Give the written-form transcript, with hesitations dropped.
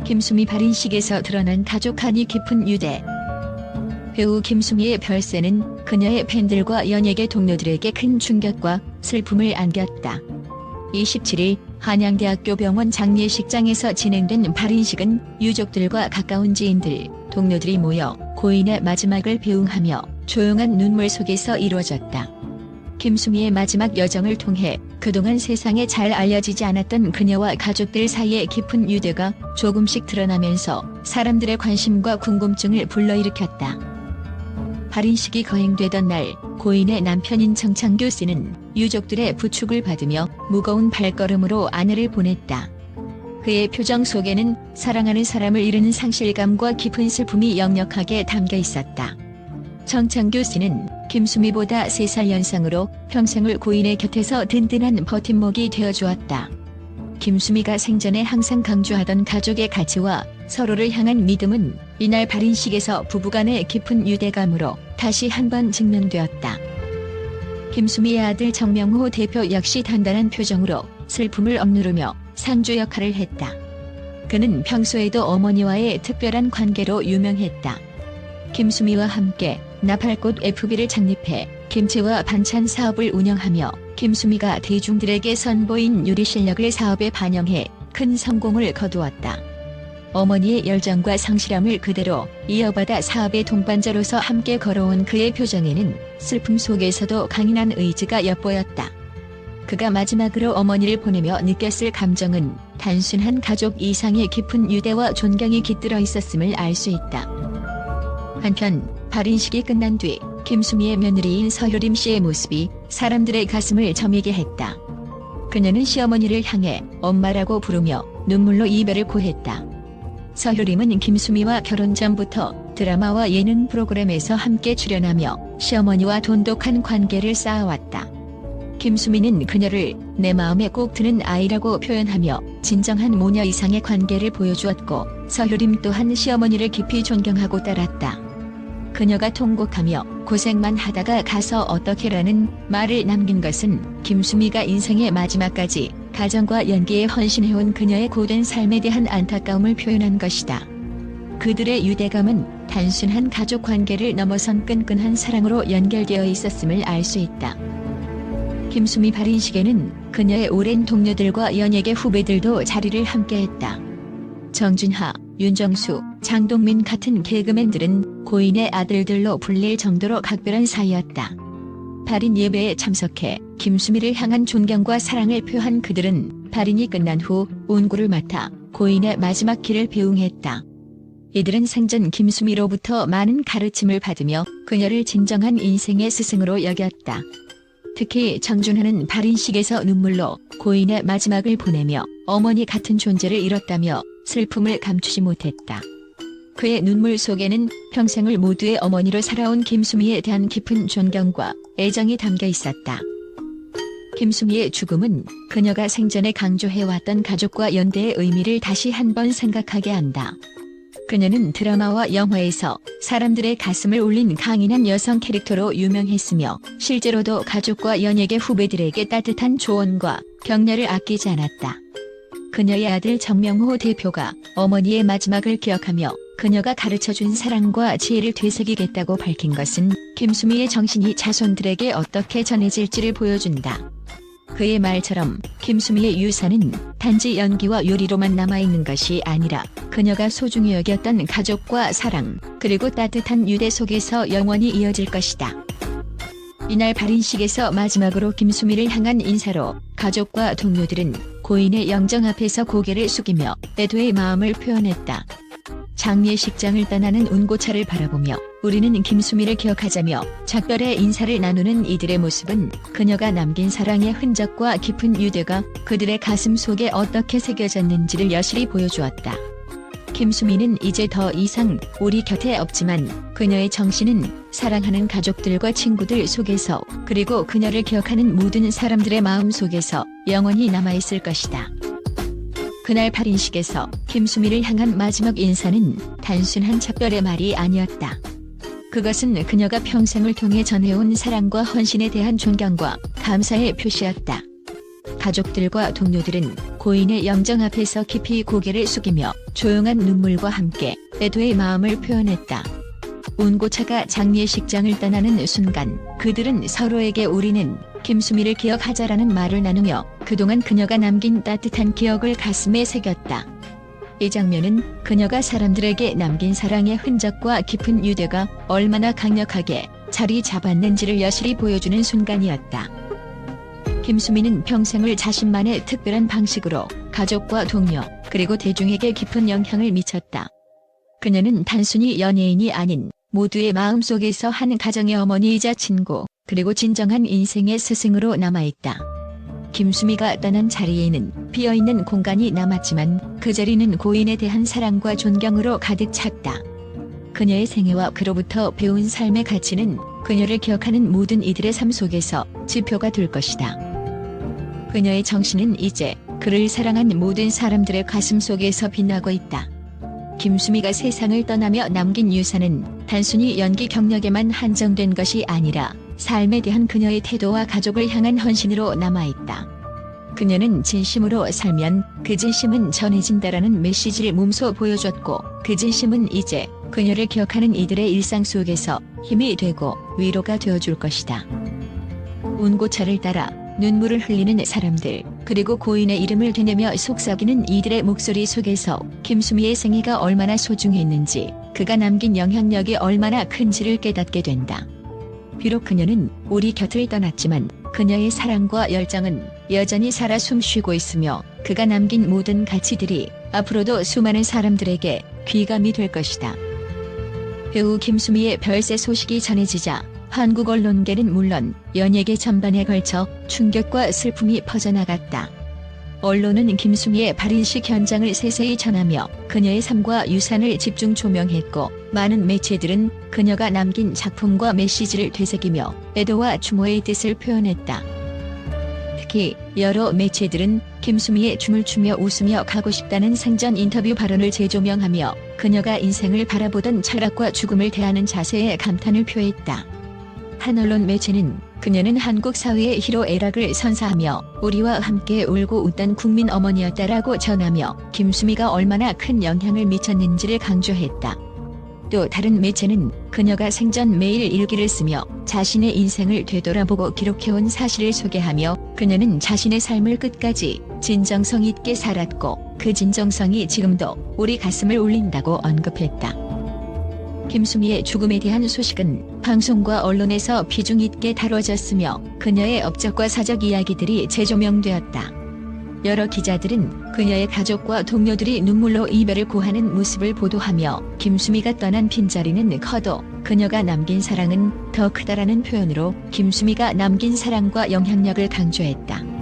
김수미 발인식에서 드러난 가족 한이 깊은 유대. 배우 김수미의 별세는 그녀의 팬들과 연예계 동료들에게 큰 충격과 슬픔을 안겼다. 27일 한양대학교 병원 장례식장에서 진행된 발인식은 유족들과 가까운 지인들, 동료들이 모여 고인의 마지막을 배웅하며 조용한 눈물 속에서 이루어졌다. 김수미의 마지막 여정을 통해 그동안 세상에 잘 알려지지 않았던 그녀와 가족들 사이의 깊은 유대가 조금씩 드러나면서 사람들의 관심과 궁금증을 불러일으켰다. 발인식이 거행되던 날, 고인의 남편인 정창규 씨는 유족들의 부축을 받으며 무거운 발걸음으로 아내를 보냈다. 그의 표정 속에는 사랑하는 사람을 잃은 상실감과 깊은 슬픔이 역력하게 담겨 있었다. 정창규 씨는 김수미보다 3살 연상으로 평생을 고인의 곁에서 든든한 버팀목이 되어주었다. 김수미가 생전에 항상 강조하던 가족의 가치와 서로를 향한 믿음은 이날 발인식에서 부부간의 깊은 유대감으로 다시 한번 증명되었다. 김수미의 아들 정명호 대표 역시 단단한 표정으로 슬픔을 억누르며 상주 역할을 했다. 그는 평소에도 어머니와의 특별한 관계로 유명했다. 김수미와 함께 나팔꽃 FB를 창립해 김치와 반찬 사업을 운영하며 김수미가 대중들에게 선보인 요리 실력을 사업에 반영해 큰 성공을 거두었다. 어머니의 열정과 성실함을 그대로 이어받아 사업의 동반자로서 함께 걸어온 그의 표정에는 슬픔 속에서도 강인한 의지가 엿보였다. 그가 마지막으로 어머니를 보내며 느꼈을 감정은 단순한 가족 이상의 깊은 유대와 존경이 깃들어 있었음을 알 수 있다. 한편 발인식이 끝난 뒤 김수미의 며느리인 서효림 씨의 모습이 사람들의 가슴을 저미게 했다. 그녀는 시어머니를 향해 엄마라고 부르며 눈물로 이별을 고했다. 서효림은 김수미와 결혼 전부터 드라마와 예능 프로그램에서 함께 출연하며 시어머니와 돈독한 관계를 쌓아왔다. 김수미는 그녀를 내 마음에 꼭 드는 아이라고 표현하며 진정한 모녀 이상의 관계를 보여주었고, 서효림 또한 시어머니를 깊이 존경하고 따랐다. 그녀가 통곡하며 고생만 하다가 가서 어떡해라는 말을 남긴 것은 김수미가 인생의 마지막까지 가정과 연기에 헌신해온 그녀의 고된 삶에 대한 안타까움을 표현한 것이다. 그들의 유대감은 단순한 가족 관계를 넘어선 끈끈한 사랑으로 연결되어 있었음을 알 수 있다. 김수미 발인식에는 그녀의 오랜 동료들과 연예계 후배들도 자리를 함께했다. 정준하, 윤정수, 장동민 같은 개그맨들은 고인의 아들들로 불릴 정도로 각별한 사이였다. 발인 예배에 참석해 김수미를 향한 존경과 사랑을 표한 그들은 발인이 끝난 후 운구를 맡아 고인의 마지막 길을 배웅했다. 이들은 생전 김수미로부터 많은 가르침을 받으며 그녀를 진정한 인생의 스승으로 여겼다. 특히 정준하는 발인식에서 눈물로 고인의 마지막을 보내며 어머니 같은 존재를 잃었다며 슬픔을 감추지 못했다. 그의 눈물 속에는 평생을 모두의 어머니로 살아온 김수미에 대한 깊은 존경과 애정이 담겨 있었다. 김수미의 죽음은 그녀가 생전에 강조해왔던 가족과 연대의 의미를 다시 한번 생각하게 한다. 그녀는 드라마와 영화에서 사람들의 가슴을 울린 강인한 여성 캐릭터로 유명했으며 실제로도 가족과 연예계 후배들에게 따뜻한 조언과 격려를 아끼지 않았다. 그녀의 아들 정명호 대표가 어머니의 마지막을 기억하며 그녀가 가르쳐준 사랑과 지혜를 되새기겠다고 밝힌 것은 김수미의 정신이 자손들에게 어떻게 전해질지를 보여준다. 그의 말처럼 김수미의 유산은 단지 연기와 요리로만 남아있는 것이 아니라 그녀가 소중히 여겼던 가족과 사랑, 그리고 따뜻한 유대 속에서 영원히 이어질 것이다. 이날 발인식에서 마지막으로 김수미를 향한 인사로 가족과 동료들은 고인의 영정 앞에서 고개를 숙이며 애도의 마음을 표현했다. 장례식장을 떠나는 운고차를 바라보며 우리는 김수미를 기억하자며 작별의 인사를 나누는 이들의 모습은 그녀가 남긴 사랑의 흔적과 깊은 유대가 그들의 가슴 속에 어떻게 새겨졌는지를 여실히 보여주었다. 김수미는 이제 더 이상 우리 곁에 없지만 그녀의 정신은 사랑하는 가족들과 친구들 속에서, 그리고 그녀를 기억하는 모든 사람들의 마음 속에서 영원히 남아있을 것이다. 그날 발인식에서 김수미를 향한 마지막 인사는 단순한 작별의 말이 아니었다. 그것은 그녀가 평생을 통해 전해온 사랑과 헌신에 대한 존경과 감사의 표시였다. 가족들과 동료들은 고인의 영정 앞에서 깊이 고개를 숙이며 조용한 눈물과 함께 애도의 마음을 표현했다. 운고차가 장례식장을 떠나는 순간 그들은 서로에게 우리는 김수미를 기억하자라는 말을 나누며 그동안 그녀가 남긴 따뜻한 기억을 가슴에 새겼다. 이 장면은 그녀가 사람들에게 남긴 사랑의 흔적과 깊은 유대가 얼마나 강력하게 자리 잡았는지를 여실히 보여주는 순간이었다. 김수미는 평생을 자신만의 특별한 방식으로 가족과 동료 그리고 대중에게 깊은 영향을 미쳤다. 그녀는 단순히 연예인이 아닌 모두의 마음속에서 한 가정의 어머니이자 친구 그리고 진정한 인생의 스승으로 남아있다. 김수미가 떠난 자리에는 비어있는 공간이 남았지만 그 자리는 고인에 대한 사랑과 존경으로 가득 찼다. 그녀의 생애와 그로부터 배운 삶의 가치는 그녀를 기억하는 모든 이들의 삶 속에서 지표가 될 것이다. 그녀의 정신은 이제 그를 사랑한 모든 사람들의 가슴 속에서 빛나고 있다. 김수미가 세상을 떠나며 남긴 유산은 단순히 연기 경력에만 한정된 것이 아니라 삶에 대한 그녀의 태도와 가족을 향한 헌신으로 남아있다. 그녀는 진심으로 살면 그 진심은 전해진다라는 메시지를 몸소 보여줬고 그 진심은 이제 그녀를 기억하는 이들의 일상 속에서 힘이 되고 위로가 되어줄 것이다. 운고차를 따라 눈물을 흘리는 사람들 그리고 고인의 이름을 되뇌며 속삭이는 이들의 목소리 속에서 김수미의 생애가 얼마나 소중했는지 그가 남긴 영향력이 얼마나 큰지를 깨닫게 된다. 비록 그녀는 우리 곁을 떠났지만 그녀의 사랑과 열정은 여전히 살아 숨쉬고 있으며 그가 남긴 모든 가치들이 앞으로도 수많은 사람들에게 귀감이 될 것이다. 배우 김수미의 별세 소식이 전해지자 한국 언론계는 물론 연예계 전반에 걸쳐 충격과 슬픔이 퍼져나갔다. 언론은 김수미의 발인식 현장을 세세히 전하며 그녀의 삶과 유산을 집중 조명했고 많은 매체들은 그녀가 남긴 작품과 메시지를 되새기며 애도와 추모의 뜻을 표현했다. 특히 여러 매체들은 김수미의 춤을 추며 웃으며 가고 싶다는 생전 인터뷰 발언을 재조명하며 그녀가 인생을 바라보던 철학과 죽음을 대하는 자세에 감탄을 표했다. 한 언론 매체는 그녀는 한국 사회의 희로애락을 선사하며 우리와 함께 울고 웃던 국민 어머니였다라고 전하며 김수미가 얼마나 큰 영향을 미쳤는지를 강조했다. 또 다른 매체는 그녀가 생전 매일 일기를 쓰며 자신의 인생을 되돌아보고 기록해온 사실을 소개하며 그녀는 자신의 삶을 끝까지 진정성 있게 살았고 그 진정성이 지금도 우리 가슴을 울린다고 언급했다. 김수미의 죽음에 대한 소식은 방송과 언론에서 비중 있게 다뤄졌으며 그녀의 업적과 사적 이야기들이 재조명되었다. 여러 기자들은 그녀의 가족과 동료들이 눈물로 이별을 고하는 모습을 보도하며 김수미가 떠난 빈자리는 커도 그녀가 남긴 사랑은 더 크다라는 표현으로 김수미가 남긴 사랑과 영향력을 강조했다.